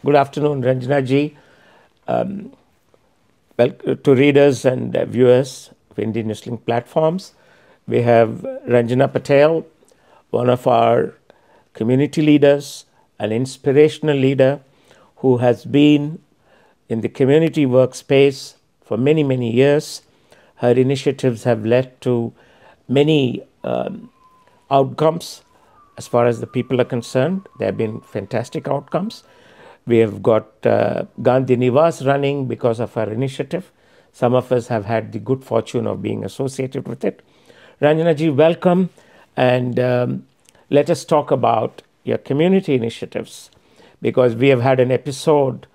Good afternoon, Ranjana ji. Well, to readers and viewers of Indigenous Link platforms, we have Ranjana Patel, one of our community leaders, an inspirational leader who has been in the community workspace for many, many years. Her initiatives have led to many outcomes as far as the people are concerned. There have been fantastic outcomes. We have got Gandhi Nivas running because of our initiative. Some of us have had the good fortune of being associated with it. Ranjana ji, welcome, and let us talk about your community initiatives, because we have had an episode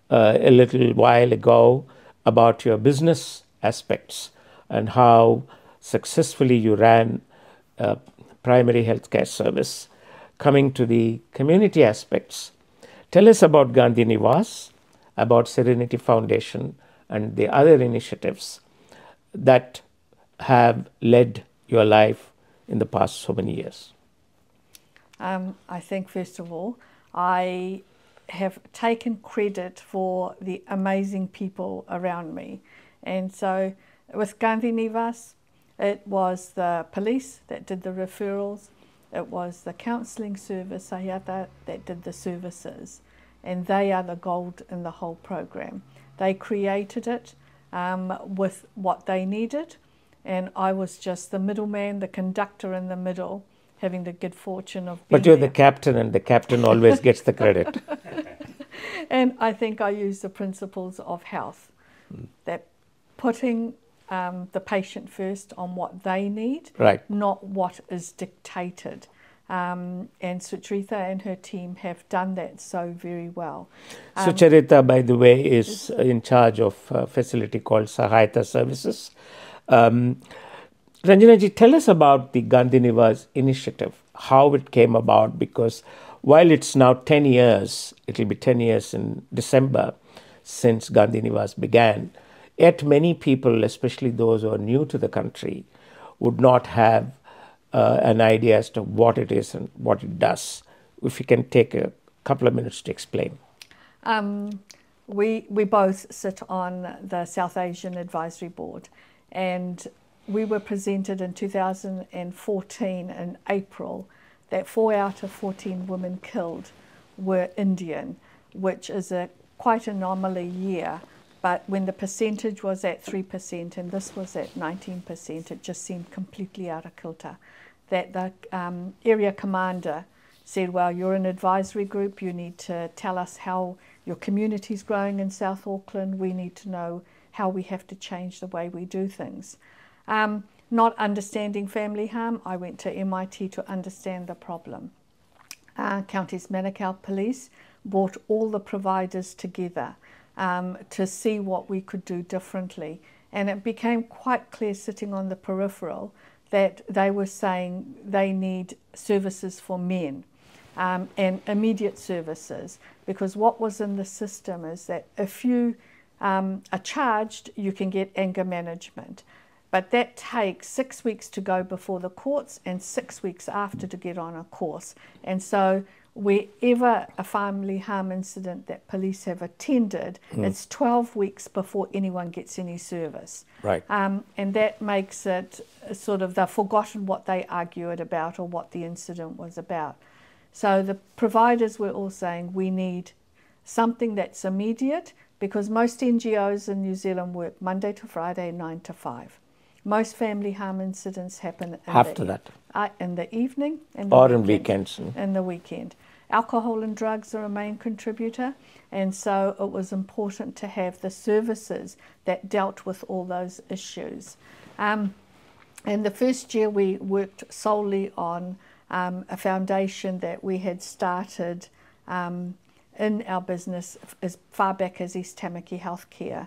a little while ago about your business aspects and how successfully you ran primary healthcare service. Coming to the community aspects, tell us about Gandhi Nivas, about Serenity Foundation, and the other initiatives that have led your life in the past so many years. I think, first of all, I have taken credit for the amazing people around me. And so with Gandhi Nivas, it was the police that did the referrals, it was the counselling service, Ayata, that did the services, and they are the gold in the whole program. They created it with what they needed, and I was just the middleman, the conductor in the middle, having the good fortune of being But you're there. the captain, and the captain always gets the credit. And I think I use the principles of health, that putting the patient first on what they need, Right. not what is dictated. And Sucharita and her team have done that so very well. Sucharita, by the way, is in charge of a facility called Sahayata Services. Ranjana ji, tell us about the Gandhi Nivas initiative, how it came about, because while it's now 10 years, it will be 10 years in December since Gandhi Nivas began, yet many people, especially those who are new to the country, would not have an idea as to what it is and what it does. If you can take a couple of minutes to explain. We both sit on the South Asian Advisory Board, and we were presented in 2014 in April that 4 out of 14 women killed were Indian, which is a quite anomaly year. But when the percentage was at 3% and this was at 19%, it just seemed completely out of kilter. That the area commander said, well, you're an advisory group, you need to tell us how your community's growing in South Auckland, we need to know how we have to change the way we do things. Not understanding family harm, I went to MIT to understand the problem. Counties Manukau Police brought all the providers together to see what we could do differently. And it became quite clear sitting on the peripheral that they were saying they need services for men and immediate services, because what was in the system is that if you are charged, you can get anger management. But that takes 6 weeks to go before the courts and 6 weeks after to get on a course. And so wherever a family harm incident that police have attended, it's 12 weeks before anyone gets any service. Right. And that makes it sort of, they've forgotten what they argued about or what the incident was about. So the providers were all saying we need something that's immediate, because most NGOs in New Zealand work Monday to Friday, 9 to 5. Most family harm incidents happen in the evening and or in weekends. In the weekend. Alcohol and drugs are a main contributor, and so it was important to have the services that dealt with all those issues. And the first year we worked solely on a foundation that we had started in our business as far back as East Tamaki Healthcare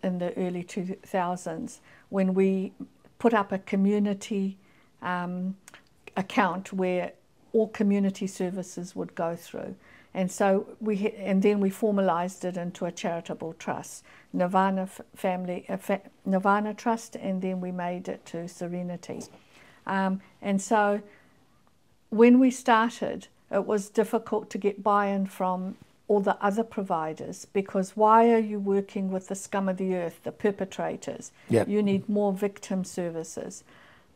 in the early 2000s, when we put up a community account where all community services would go through. And so then we formalized it into a charitable trust, Nirvana Trust, and then we made it to Serenity. And so when we started, it was difficult to get buy-in from all the other providers, because why are you working with the scum of the earth, the perpetrators? Yep. You need more victim services.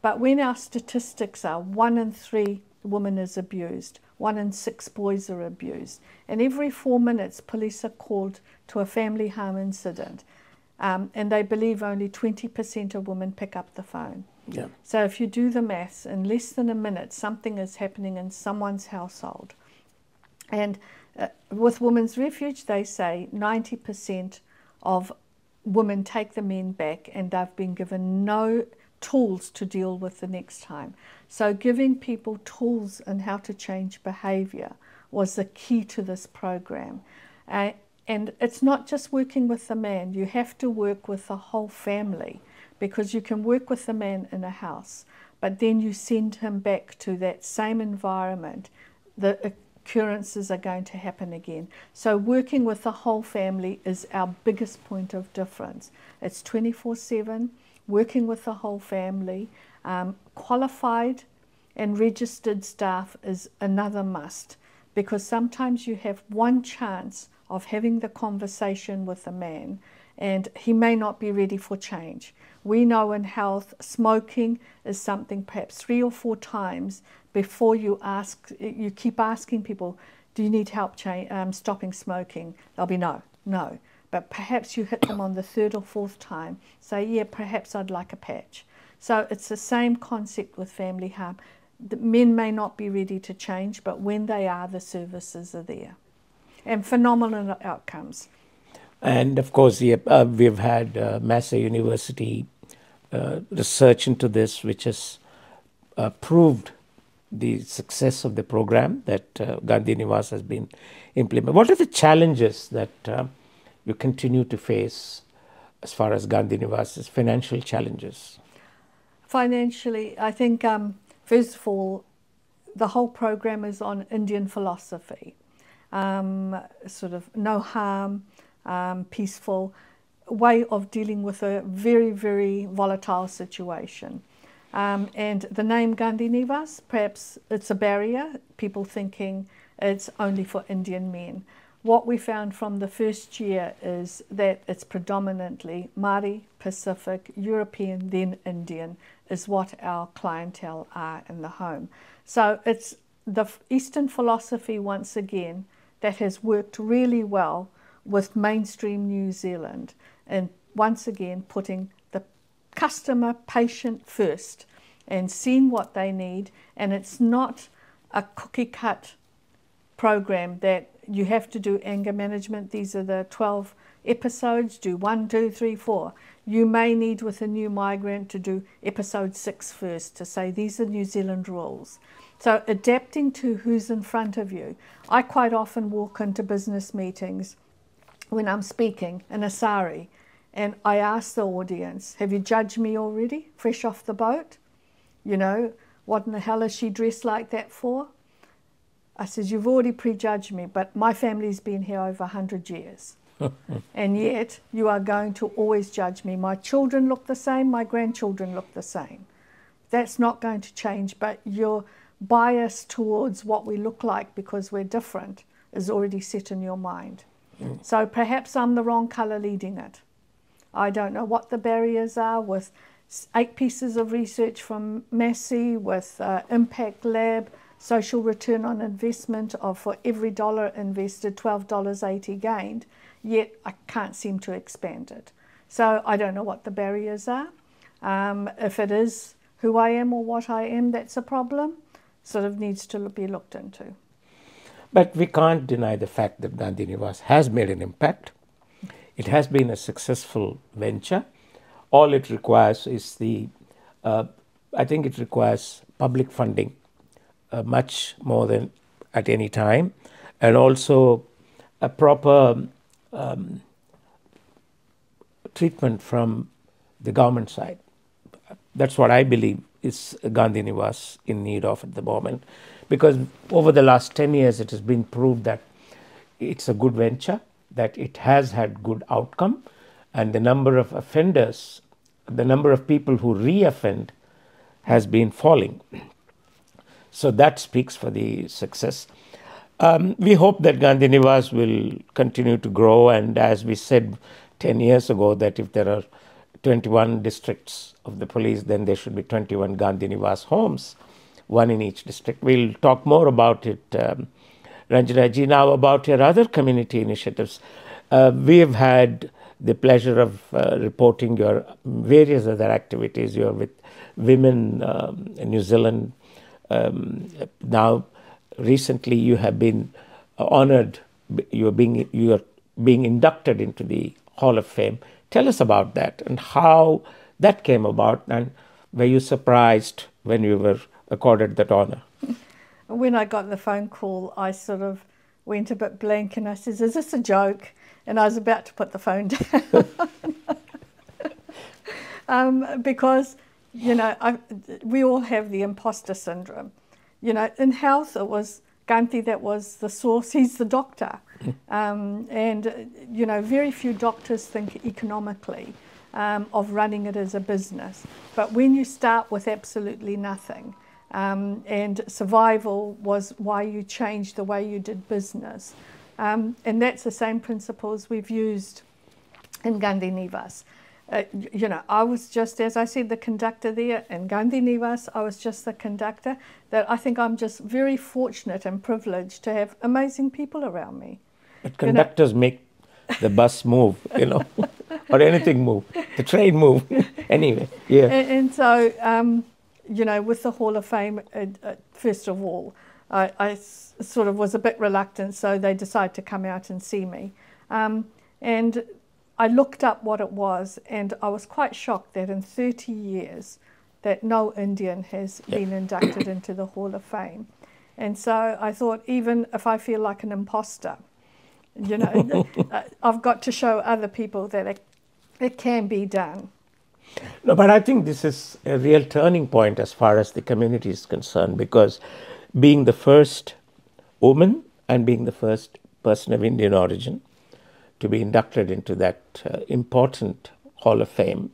But when our statistics are 1 in 3 women is abused, 1 in 6 boys are abused, and every 4 minutes police are called to a family harm incident, and they believe only 20% of women pick up the phone. Yeah. So if you do the maths, in less than a minute, something is happening in someone's household. And with Women's Refuge, they say 90% of women take the men back and they've been given no tools to deal with the next time. So giving people tools on how to change behaviour was the key to this program. And it's not just working with the man, you have to work with the whole family, because you can work with the man in a house, but then you send him back to that same environment. The occurrences are going to happen again. So working with the whole family is our biggest point of difference. It's 24/7, working with the whole family. Qualified and registered staff is another must, because sometimes you have one chance of having the conversation with a man and he may not be ready for change. We know in health, smoking is something perhaps 3 or 4 times before you keep asking people, do you need help stopping smoking? They'll be no. But perhaps you hit them on the 3rd or 4th time, say, yeah, perhaps I'd like a patch. So it's the same concept with family harm. The men may not be ready to change, but when they are, the services are there. And phenomenal outcomes. And of course, we've had Massey University research into this, which has proved the success of the program that Gandhi Nivas has been implemented. What are the challenges that you continue to face as far as Gandhi Nivas' financial challenges? Financially, I think, first of all, the whole program is on Indian philosophy. Sort of no harm, peaceful way of dealing with a very, very volatile situation. And the name Gandhi Nivas, perhaps it's a barrier, people thinking it's only for Indian men. What we found from the first year is that it's predominantly Māori, Pacific, European, then Indian is what our clientele are in the home. So it's the Eastern philosophy, once again, that has worked really well with mainstream New Zealand, and once again putting the customer, patient first and seeing what they need. And it's not a cookie cut program that you have to do anger management. These are the 12 episodes, do 1, 2, 3, 4. You may need with a new migrant to do episode 6 first to say these are New Zealand rules. So adapting to who's in front of you. I quite often walk into business meetings when I'm speaking in a sari, and I ask the audience, have you judged me already, fresh off the boat? You know, what in the hell is she dressed like that for? I said, you've already prejudged me, but my family's been here over 100 years. And yet you are going to always judge me. My children look the same, my grandchildren look the same. That's not going to change, but your bias towards what we look like because we're different is already set in your mind. So perhaps I'm the wrong colour leading it. I don't know what the barriers are with 8 pieces of research from Massey, with Impact Lab, social return on investment of for every $1 invested, $12.80 gained, yet I can't seem to expand it. So I don't know what the barriers are. If it is who I am or what I am, that's a problem. Sort of needs to be looked into. But we can't deny the fact that Gandhi Nivas has made an impact. It has been a successful venture. All it requires is I think it requires public funding, much more than at any time, and also a proper treatment from the government side. That's what I believe is Gandhi Nivas in need of at the moment, because over the last 10 years it has been proved that it's a good venture, that it has had good outcome, and the number of offenders, the number of people who re-offend has been falling. So that speaks for the success. We hope that Gandhi Nivas will continue to grow, and as we said 10 years ago, that if there are 21 districts of the police, then there should be 21 Gandhi Nivas homes, one in each district. We'll talk more about it, Ranjana ji. Now about your other community initiatives. We have had the pleasure of reporting your various other activities. You're with women in New Zealand. Now, recently you have been honored. You are being inducted into the Hall of Fame. Tell us about that and how that came about, and were you surprised when you were accorded that honor? When I got the phone call, I sort of went a bit blank and I said, "Is this a joke?" And I was about to put the phone down. Because, you know, we all have the imposter syndrome. You know, in health, it was Gandhi that was the source. He's the doctor. And, you know, very few doctors think economically of running it as a business. But when you start with absolutely nothing, and survival was why you changed the way you did business. And that's the same principles we've used in Gandhi Nivas. You know, I was just, as I said, the conductor there. In Gandhi Nivas, I was just the conductor. That I think I'm just very fortunate and privileged to have amazing people around me. But conductors make the bus move, you know, or anything move, the train move. Anyway, yeah. And so, you know, with the Hall of Fame, first of all, I sort of was a bit reluctant, so they decided to come out and see me. And I looked up what it was, and I was quite shocked that in 30 years that no Indian has been inducted into the Hall of Fame. And so I thought, even if I feel like an imposter, you know, I've got to show other people that it can be done. No, but I think this is a real turning point as far as the community is concerned, because being the first woman and being the first person of Indian origin to be inducted into that important Hall of Fame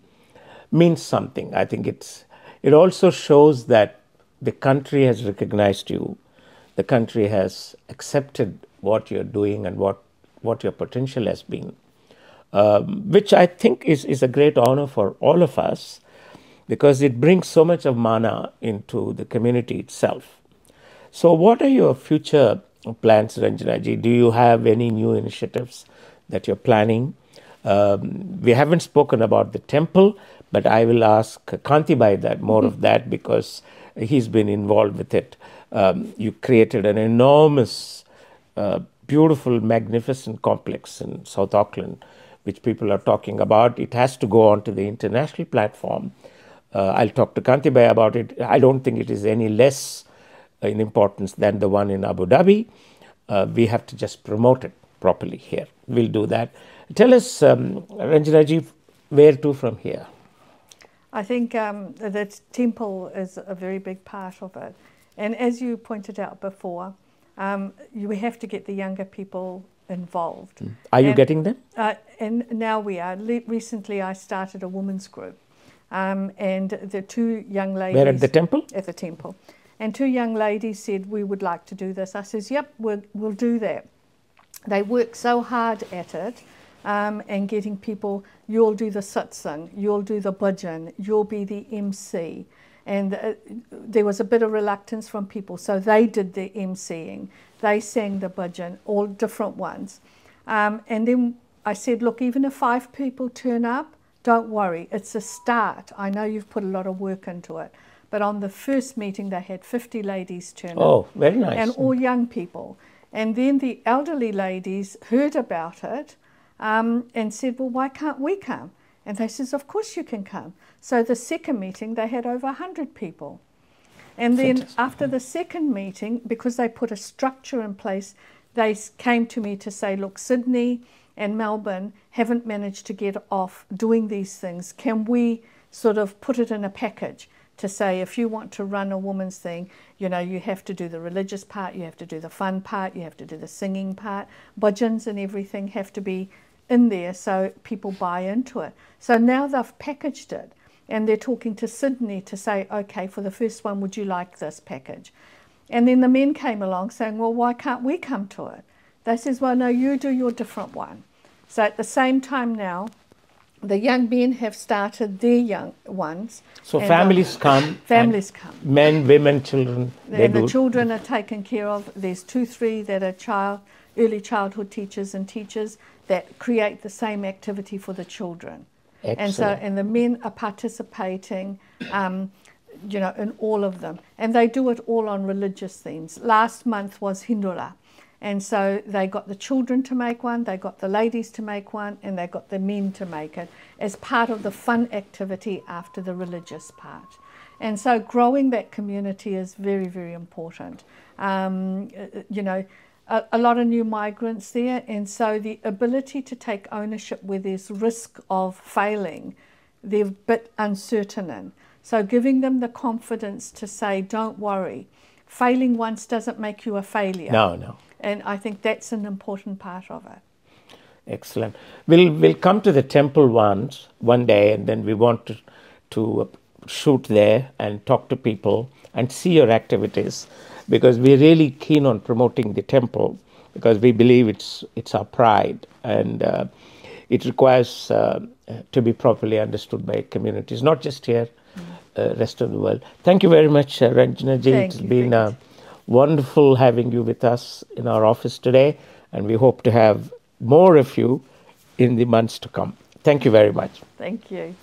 means something. I think it also shows that the country has recognized you, the country has accepted what you're doing and what your potential has been, which I think is a great honor for all of us, because it brings so much of mana into the community itself. So what are your future plans, Ranjana ji? Do you have any new initiatives that you're planning? We haven't spoken about the temple, but I will ask Kantibai that more of that, because he's been involved with it. You created an enormous, beautiful, magnificent complex in South Auckland, which people are talking about. It has to go on to the international platform. I'll talk to Kantibai about it. I don't think it is any less in importance than the one in Abu Dhabi. We have to just promote it properly here. We'll do that. Tell us, Ranjana ji, where to from here? I think the temple is a very big part of it. And as you pointed out before, we have to get the younger people involved. Are you getting them? And now we are. Recently I started a women's group. And the two young ladies... Where, at the temple? At the temple. And two young ladies said, "We would like to do this." I says, "Yep, we'll do that." They work so hard at it, and getting people, you'll do the satsang, you'll do the bhajan, you'll be the MC. And there was a bit of reluctance from people, so they did the MCing. They sang the bhajan, all different ones. And then I said, "Look, even if 5 people turn up, don't worry, it's a start. I know you've put a lot of work into it." But on the first meeting, they had 50 ladies turn up. Oh, very nice. And all young people. And then the elderly ladies heard about it and said, "Well, why can't we come?" And they says, "Of course you can come." So the second meeting, they had over 100 people. And then after the second meeting, because they put a structure in place, they came to me to say, "Look, Sydney and Melbourne haven't managed to get off doing these things. Can we sort of put it in a package to say, if you want to run a woman's thing, you know, you have to do the religious part, you have to do the fun part, you have to do the singing part, bhajans and everything have to be in there so people buy into it." So now they've packaged it, and they're talking to Sydney to say, "Okay, for the first one, would you like this package?" And then the men came along saying, well, why can't we come to it? They says, well, no, you do your different one. So at the same time now, the young men have started their young ones. So families come. Families come. Men, women, children. And the children are taken care of. There's 2, 3 that are early childhood teachers and teachers that create the same activity for the children. Excellent. And the men are participating, you know, in all of them. And they do it all on religious themes. Last month was Hindura. And so they got the children to make one, they got the ladies to make one, and they got the men to make it as part of the fun activity after the religious part. And so growing that community is very, very important. You know, a lot of new migrants there, and so the ability to take ownership where there's risk of failing, they're a bit uncertain in. So giving them the confidence to say, don't worry, failing once doesn't make you a failure. No, no. And I think that's an important part of it. Excellent. We'll come to the temple one day, and then we want to shoot there and talk to people and see your activities, because we're really keen on promoting the temple, because we believe it's our pride, and it requires to be properly understood by communities, not just here, rest of the world. Thank you very much, Ranjana ji. It's been wonderful having you with us in our office today, and we hope to have more of you in the months to come. Thank you very much. Thank you.